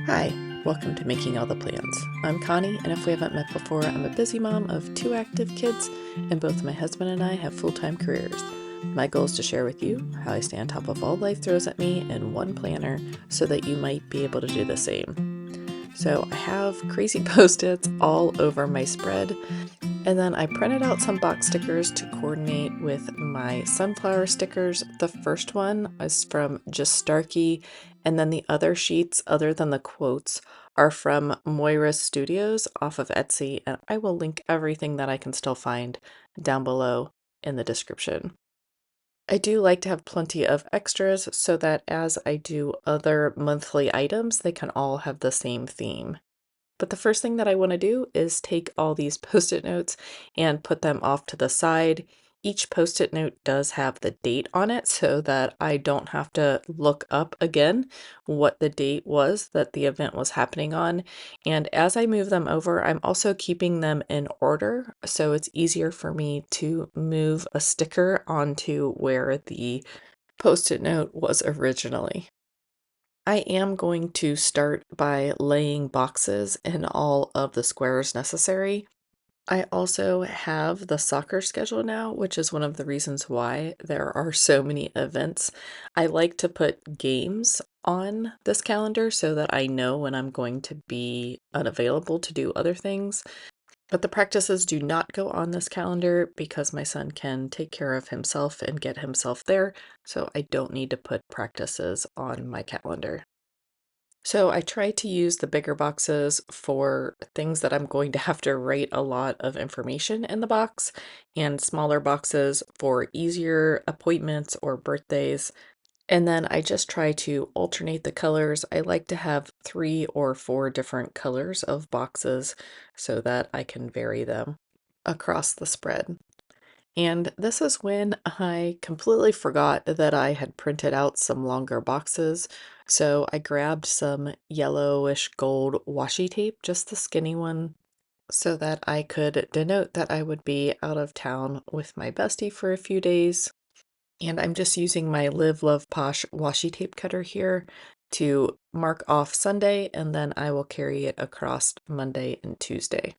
Hi, welcome to Making All the Plans. I'm Connie, and if we haven't met before, I'm a busy mom of two active kids, and both my husband and I have full-time careers. My goal is to share with you how I stay on top of all life throws at me in one planner so that you might be able to do the same. So I have crazy post-its all over my spread, and then I printed out some box stickers to coordinate with my sunflower stickers. The first one is from Just Starkey, and then the other sheets, other than the quotes, are from Moira Studios off of Etsy, and I will link everything that I can still find down below in the description. I do like to have plenty of extras so that as I do other monthly items, they can all have the same theme. But the first thing that I want to do is take all these post-it notes and put them off to the side. Each post-it note does have the date on it so that I don't have to look up again what the date was that the event was happening on. And as I move them over, I'm also keeping them in order so it's easier for me to move a sticker onto where the post-it note was originally. I am going to start by laying boxes in all of the squares necessary. I also have the soccer schedule now, which is one of the reasons why there are so many events. I like to put games on this calendar so that I know when I'm going to be unavailable to do other things. But the practices do not go on this calendar because my son can take care of himself and get himself there, so I don't need to put practices on my calendar. So I try to use the bigger boxes for things that I'm going to have to write a lot of information in the box, and smaller boxes for easier appointments or birthdays. And then I just try to alternate the colors. I like to have 3 or 4 different colors of boxes so that I can vary them across the spread. And this is when I completely forgot that I had printed out some longer boxes. So I grabbed some yellowish gold washi tape, just the skinny one, so that I could denote that I would be out of town with my bestie for a few days. And I'm just using my Live Love Posh washi tape cutter here to mark off Sunday, and then I will carry it across Monday and Tuesday.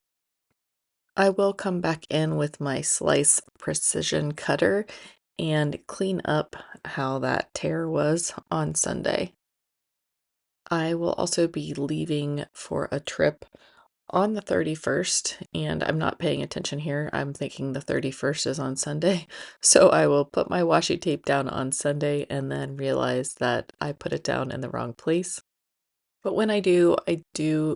I will come back in with my slice precision cutter and clean up how that tear was on Sunday. I will also be leaving for a trip on the 31st, and I'm not paying attention here. I'm thinking the 31st is on Sunday. So I will put my washi tape down on Sunday and then realize that I put it down in the wrong place. But when I do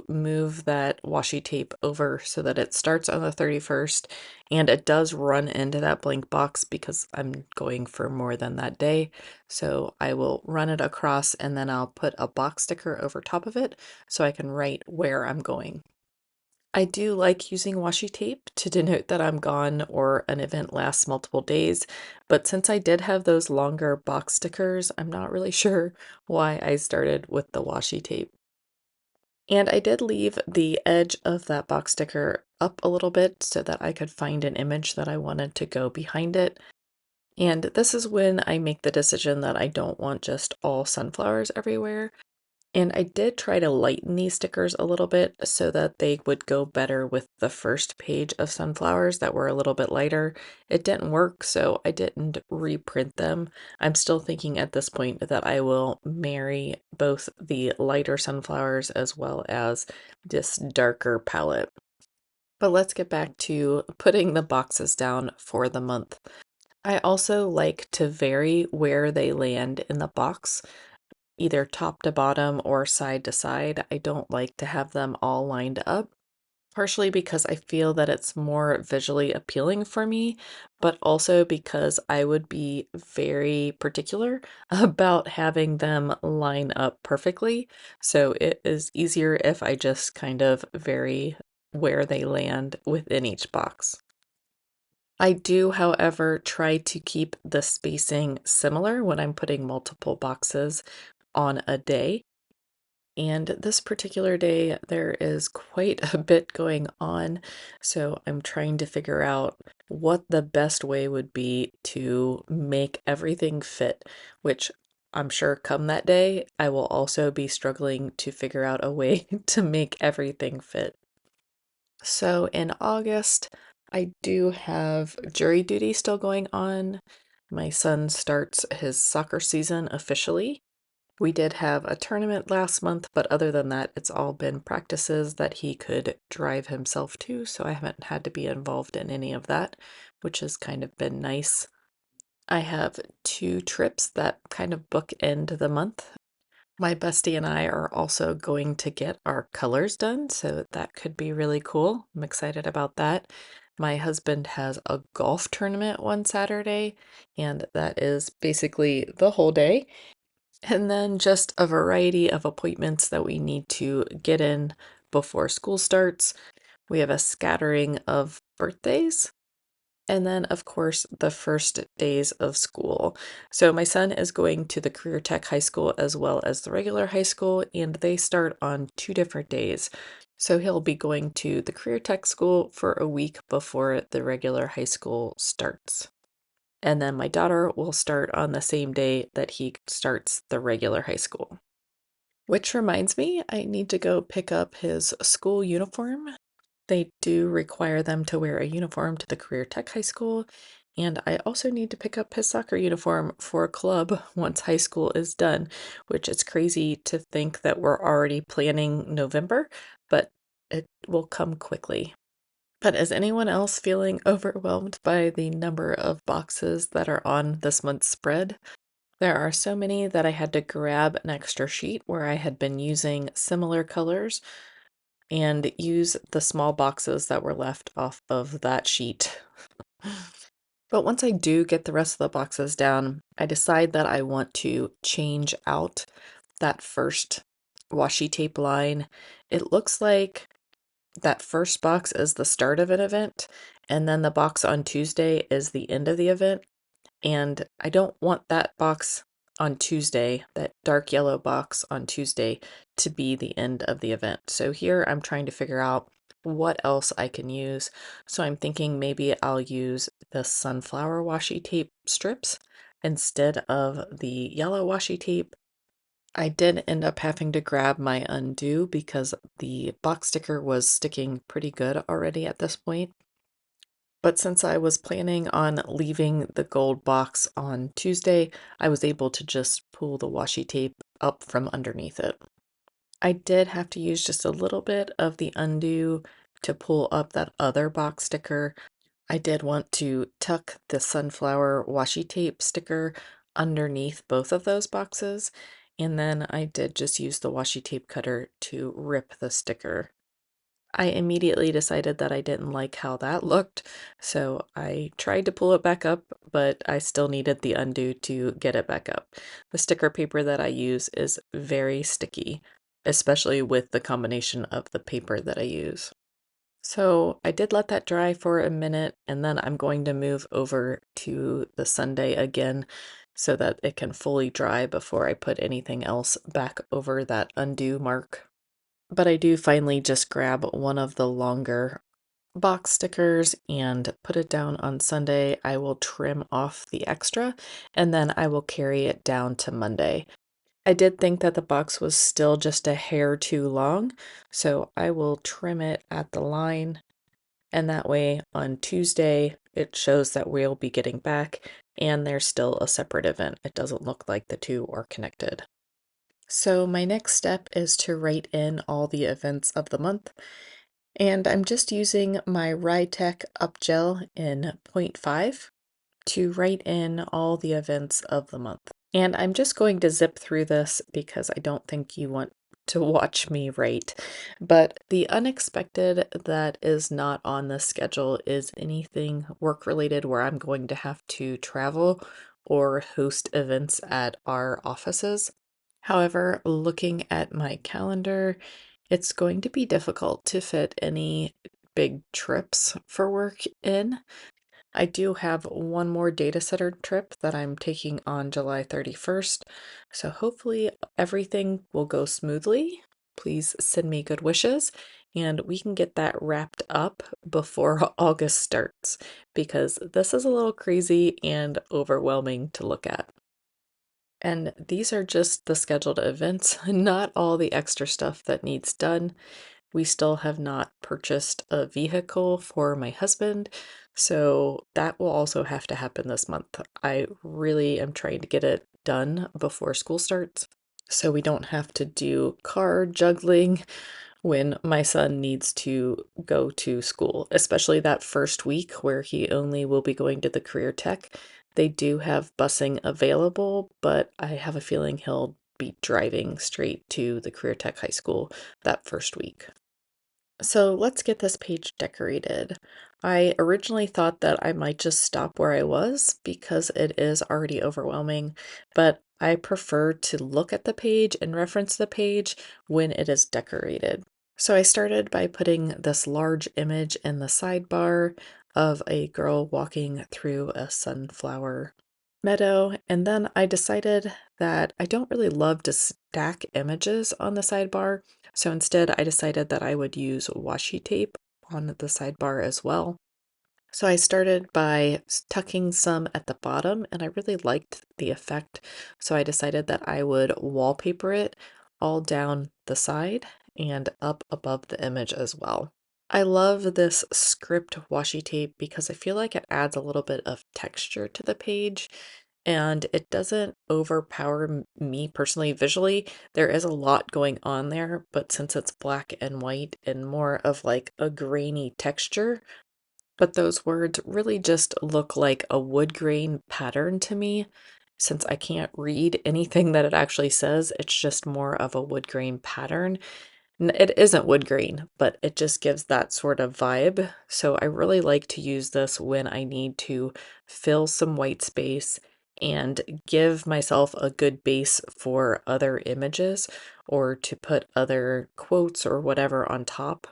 move that washi tape over so that it starts on the 31st and it does run into that blank box because I'm going for more than that day. So I will run it across and then I'll put a box sticker over top of it so I can write where I'm going. I do like using washi tape to denote that I'm gone or an event lasts multiple days, but since I did have those longer box stickers, I'm not really sure why I started with the washi tape. And I did leave the edge of that box sticker up a little bit so that I could find an image that I wanted to go behind it. And this is when I make the decision that I don't want just all sunflowers everywhere. And I did try to lighten these stickers a little bit so that they would go better with the first page of sunflowers that were a little bit lighter. It didn't work, so I didn't reprint them. I'm still thinking at this point that I will marry both the lighter sunflowers as well as this darker palette. But let's get back to putting the boxes down for the month. I also like to vary where they land in the box, either top to bottom or side to side. I don't like to have them all lined up, partially because I feel that it's more visually appealing for me, but also because I would be very particular about having them line up perfectly. So it is easier if I just kind of vary where they land within each box. I do, however, try to keep the spacing similar when I'm putting multiple boxes on a day. And this particular day, there is quite a bit going on. So I'm trying to figure out what the best way would be to make everything fit, which I'm sure come that day, I will also be struggling to figure out a way to make everything fit. So in August, I do have jury duty still going on. My son starts his soccer season officially. We did have a tournament last month, but other than that, it's all been practices that he could drive himself to, so I haven't had to be involved in any of that, which has kind of been nice. I have two trips that kind of bookend the month. My bestie and I are also going to get our colors done, so that could be really cool. I'm excited about that. My husband has a golf tournament one Saturday, and that is basically the whole day. And then just a variety of appointments that we need to get in before school starts. We have a scattering of birthdays. And then, of course, the first days of school. So, my son is going to the Career Tech High School as well as the regular high school, and they start on two different days. So, he'll be going to the Career Tech School for a week before the regular high school starts. And then my daughter will start on the same day that he starts the regular high school. Which reminds me, I need to go pick up his school uniform. They do require them to wear a uniform to the Career Tech High School, and I also need to pick up his soccer uniform for a club once high school is done, which is crazy to think that we're already planning November, but it will come quickly. But is anyone else feeling overwhelmed by the number of boxes that are on this month's spread? There are so many that I had to grab an extra sheet where I had been using similar colors and use the small boxes that were left off of that sheet. But once I do get the rest of the boxes down, I decide that I want to change out that first washi tape line. It looks like that first box is the start of an event, and then the box on Tuesday is the end of the event. And I don't want that box on Tuesday, that dark yellow box on Tuesday, to be the end of the event. So here I'm trying to figure out what else I can use. So I'm thinking maybe I'll use the sunflower washi tape strips instead of the yellow washi tape. I did end up having to grab my undo because the box sticker was sticking pretty good already at this point. But since I was planning on leaving the gold box on Tuesday, I was able to just pull the washi tape up from underneath it. I did have to use just a little bit of the undo to pull up that other box sticker. I did want to tuck the sunflower washi tape sticker underneath both of those boxes, and then I did just use the washi tape cutter to rip the sticker. I immediately decided that I didn't like how that looked, so I tried to pull it back up, but I still needed the undo to get it back up. The sticker paper that I use is very sticky, especially with the combination of the paper that I use. So I did let that dry for a minute, and then I'm going to move over to the Sunday again so that it can fully dry before I put anything else back over that undo mark. But I do finally just grab one of the longer box stickers and put it down on Sunday. I will trim off the extra and then I will carry it down to Monday. I did think that the box was still just a hair too long, so I will trim it at the line, and that way on Tuesday it shows that we'll be getting back and there's still a separate event. It doesn't look like the two are connected. So my next step is to write in all the events of the month, and I'm just using my Rytech Up Gel in point 0.5 to write in all the events of the month. And I'm just going to zip through this because I don't think you want to watch me write. But the unexpected that is not on the schedule is anything work related where I'm going to have to travel or host events at our offices. However, looking at my calendar, it's going to be difficult to fit any big trips for work in. I do have one more data center trip that I'm taking on July 31st, so hopefully everything will go smoothly. Please send me good wishes, and we can get that wrapped up before August starts because this is a little crazy and overwhelming to look at. And these are just the scheduled events, not all the extra stuff that needs done. We still have not purchased a vehicle for my husband, so that will also have to happen this month. I really am trying to get it done before school starts so we don't have to do car juggling when my son needs to go to school, especially that first week where he only will be going to the career tech. They do have busing available, but I have a feeling he'll be driving straight to the career tech high school that first week. So let's get this page decorated. I originally thought that I might just stop where I was because it is already overwhelming, but I prefer to look at the page and reference the page when it is decorated. So I started by putting this large image in the sidebar of a girl walking through a sunflower meadow, and then I decided that I don't really love to stack images on the sidebar, so instead I decided that I would use washi tape on the sidebar as well. So I started by tucking some at the bottom, and I really liked the effect, so I decided that I would wallpaper it all down the side and up above the image as well. I love this script washi tape because I feel like it adds a little bit of texture to the page and it doesn't overpower me personally visually. There is a lot going on there, but since it's black and white and more of like a grainy texture, but those words really just look like a wood grain pattern to me. Since I can't read anything that it actually says, it's just more of a wood grain pattern. It isn't wood grain, but it just gives that sort of vibe. So I really like to use this when I need to fill some white space and give myself a good base for other images or to put other quotes or whatever on top.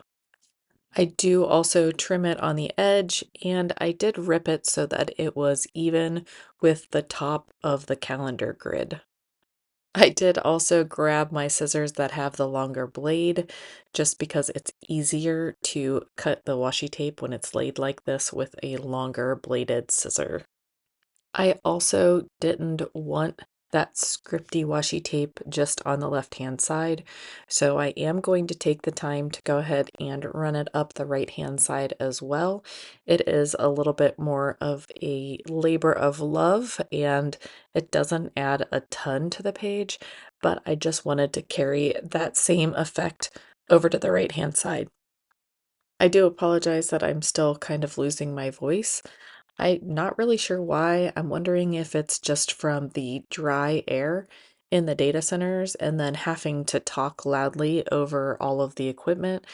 I do also trim it on the edge and I did rip it so that it was even with the top of the calendar grid. I did also grab my scissors that have the longer blade just because it's easier to cut the washi tape when it's laid like this with a longer bladed scissor. I also didn't want that scripty washi tape just on the left-hand side, so I am going to take the time to go ahead and run it up the right-hand side as well. It is a little bit more of a labor of love, and it doesn't add a ton to the page, but I just wanted to carry that same effect over to the right-hand side. I do apologize that I'm still kind of losing my voice. I'm not really sure why. I'm wondering if it's just from the dry air in the data centers and then having to talk loudly over all of the equipment.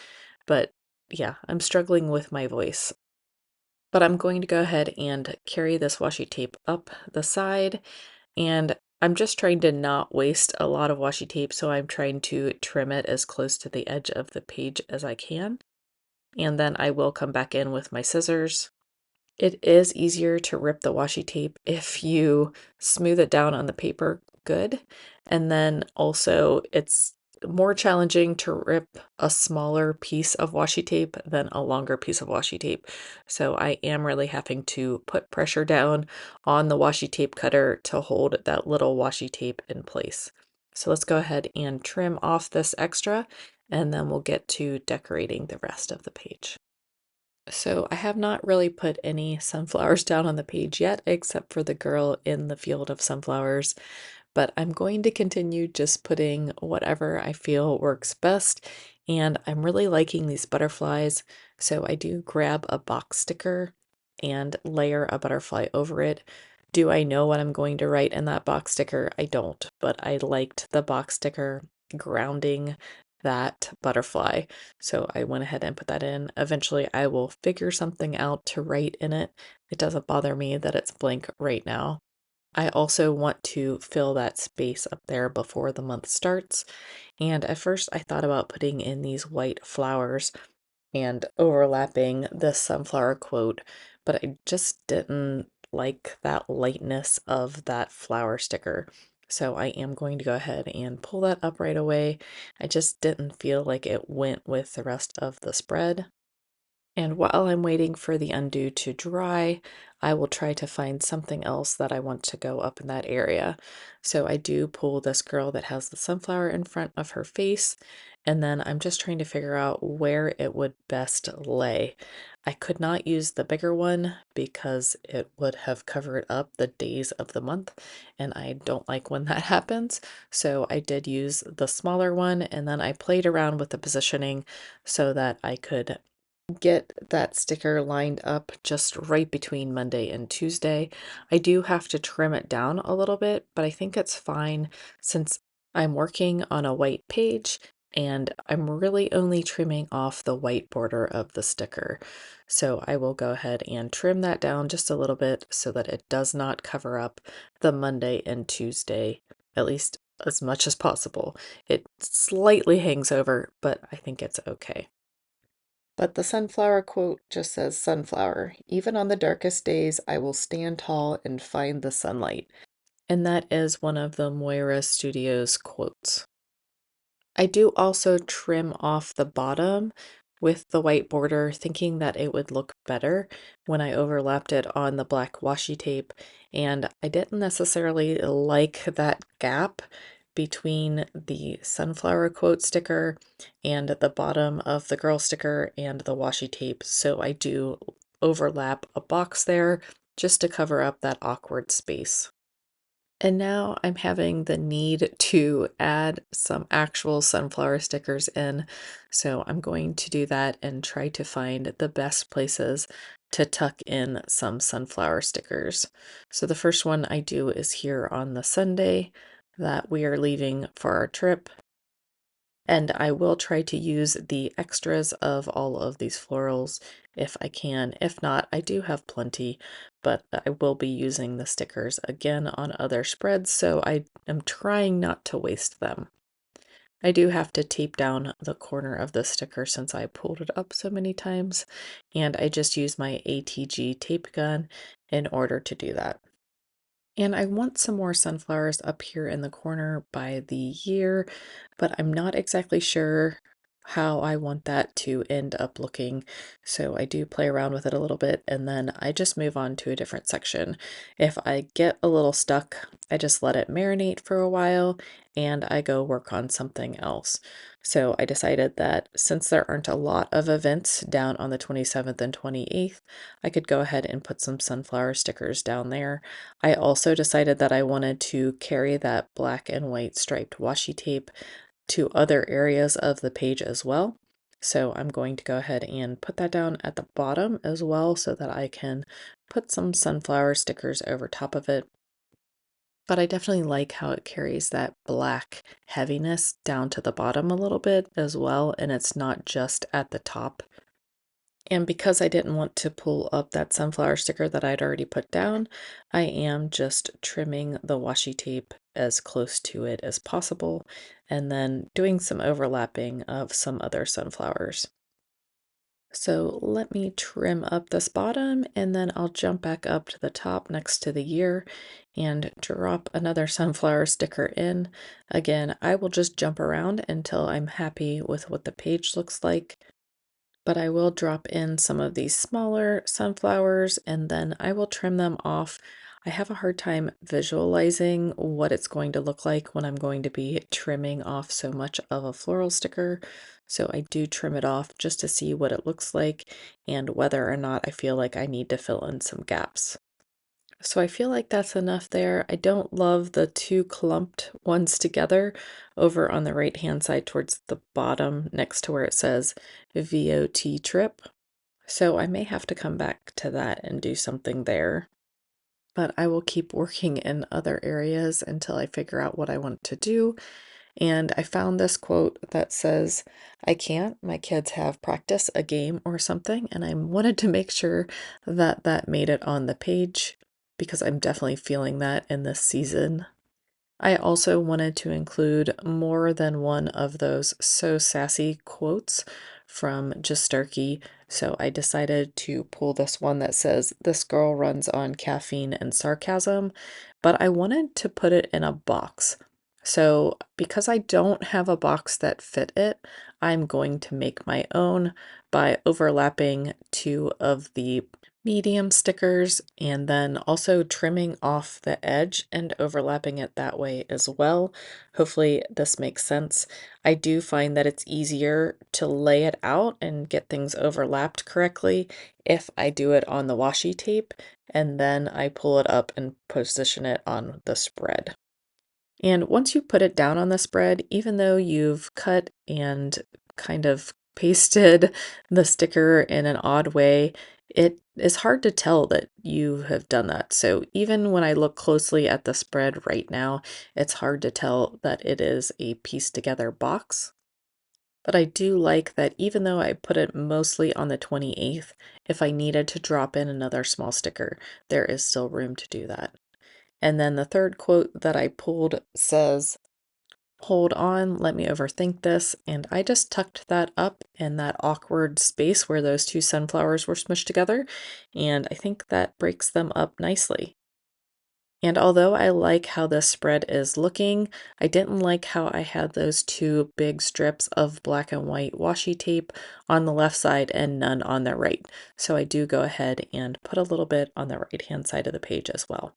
But yeah, I'm struggling with my voice. But I'm going to go ahead and carry this washi tape up the side. And I'm just trying to not waste a lot of washi tape, so I'm trying to trim it as close to the edge of the page as I can. And then I will come back in with my scissors. It is easier to rip the washi tape if you smooth it down on the paper good. And then also it's more challenging to rip a smaller piece of washi tape than a longer piece of washi tape. So I am really having to put pressure down on the washi tape cutter to hold that little washi tape in place. So let's go ahead and trim off this extra and then we'll get to decorating the rest of the page. So I have not really put any sunflowers down on the page yet, except for the girl in the field of sunflowers, but I'm going to continue just putting whatever I feel works best. And I'm really liking these butterflies, so I do grab a box sticker and layer a butterfly over it. Do I know what I'm going to write in that box sticker? I don't, but I liked the box sticker grounding that butterfly. So I went ahead and put that in. Eventually, I will figure something out to write in it. It doesn't bother me that it's blank right now. I also want to fill that space up there before the month starts. And at first, I thought about putting in these white flowers and overlapping the sunflower quote, but I just didn't like that lightness of that flower sticker. So I am going to go ahead and pull that up right away. I just didn't feel like it went with the rest of the spread. And while I'm waiting for the undo to dry, I will try to find something else that I want to go up in that area. So I do pull this girl that has the sunflower in front of her face, and then I'm just trying to figure out where it would best lay. I could not use the bigger one because it would have covered up the days of the month, and I don't like when that happens. So I did use the smaller one, and then I played around with the positioning so that I could get that sticker lined up just right between Monday and Tuesday. I do have to trim it down a little bit, but I think it's fine since I'm working on a white page and I'm really only trimming off the white border of the sticker. So I will go ahead and trim that down just a little bit so that it does not cover up the Monday and Tuesday, at least as much as possible. It slightly hangs over, but I think it's okay. But the sunflower quote just says sunflower. Even on the darkest days, I will stand tall and find the sunlight. And that is one of the Moira Studios quotes. I do also trim off the bottom with the white border, thinking that it would look better when I overlapped it on the black washi tape. And I didn't necessarily like that gap between the sunflower quote sticker and the bottom of the girl sticker and the washi tape. So I do overlap a box there just to cover up that awkward space. And now I'm having the need to add some actual sunflower stickers in. So I'm going to do that and try to find the best places to tuck in some sunflower stickers. So the first one I do is here on the Sunday that we are leaving for our trip. And I will try to use the extras of all of these florals if I can. If not, I do have plenty, but I will be using the stickers again on other spreads, so I am trying not to waste them. I do have to tape down the corner of the sticker since I pulled it up so many times, and I just use my ATG tape gun in order to do that. And I want some more sunflowers up here in the corner by the year, but I'm not exactly sure how I want that to end up looking. So I do play around with it a little bit and then I just move on to a different section. If I get a little stuck, I just let it marinate for a while and I go work on something else. So I decided that since there aren't a lot of events down on the 27th and 28th, I could go ahead and put some sunflower stickers down there. I also decided that I wanted to carry that black and white striped washi tape to other areas of the page as well. So I'm going to go ahead and put that down at the bottom as well so that I can put some sunflower stickers over top of it. But I definitely like how it carries that black heaviness down to the bottom a little bit as well, and it's not just at the top. And because I didn't want to pull up that sunflower sticker that I'd already put down, I am just trimming the washi tape as close to it as possible and then doing some overlapping of some other sunflowers. So let me trim up this bottom and then I'll jump back up to the top next to the year and drop another sunflower sticker in. Again, I will just jump around until I'm happy with what the page looks like, but I will drop in some of these smaller sunflowers and then I will trim them off. I have a hard time visualizing what it's going to look like when I'm going to be trimming off so much of a floral sticker. So I do trim it off just to see what it looks like and whether or not I feel like I need to fill in some gaps. So I feel like that's enough there. I don't love the two clumped ones together over on the right hand side towards the bottom next to where it says VOT trip. So I may have to come back to that and do something there. But I will keep working in other areas until I figure out what I want to do. And I found this quote that says, I can't, my kids have practice, a game, or something. And I wanted to make sure that that made it on the page because I'm definitely feeling that in this season. I also wanted to include more than one of those so sassy quotes from Justarkey, so I decided to pull this one that says, This girl runs on caffeine and sarcasm, but I wanted to put it in a box. So because I don't have a box that fit it, I'm going to make my own by overlapping two of the medium stickers and then also trimming off the edge and overlapping it that way as well. Hopefully this makes sense. I do find that it's easier to lay it out and get things overlapped correctly if I do it on the washi tape and then I pull it up and position it on the spread. And once you put it down on the spread, even though you've cut and kind of pasted the sticker in an odd way, it is hard to tell that you have done that. So even when I look closely at the spread right now, it's hard to tell that it is a pieced together box. But I do like that even though I put it mostly on the 28th, if I needed to drop in another small sticker, there is still room to do that. And then the third quote that I pulled says, "Hold on, let me overthink this." And I just tucked that up in that awkward space where those two sunflowers were smushed together. And I think that breaks them up nicely. And although I like how this spread is looking, I didn't like how I had those two big strips of black and white washi tape on the left side and none on the right. So I do go ahead and put a little bit on the right hand side of the page as well.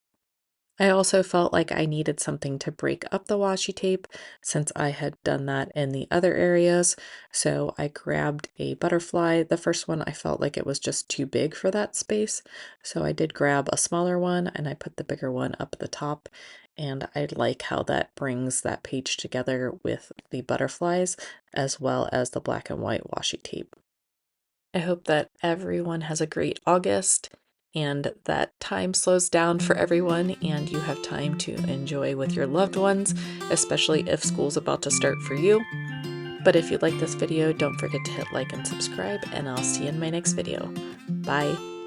I also felt like I needed something to break up the washi tape since I had done that in the other areas. So I grabbed a butterfly. The first one I felt like it was just too big for that space. So I did grab a smaller one and I put the bigger one up at the top. And I like how that brings that page together with the butterflies as well as the black and white washi tape. I hope that everyone has a great August and that time slows down for everyone and you have time to enjoy with your loved ones, especially if school's about to start for you. But if you like this video, don't forget to hit like and subscribe, and I'll see you in my next video. Bye.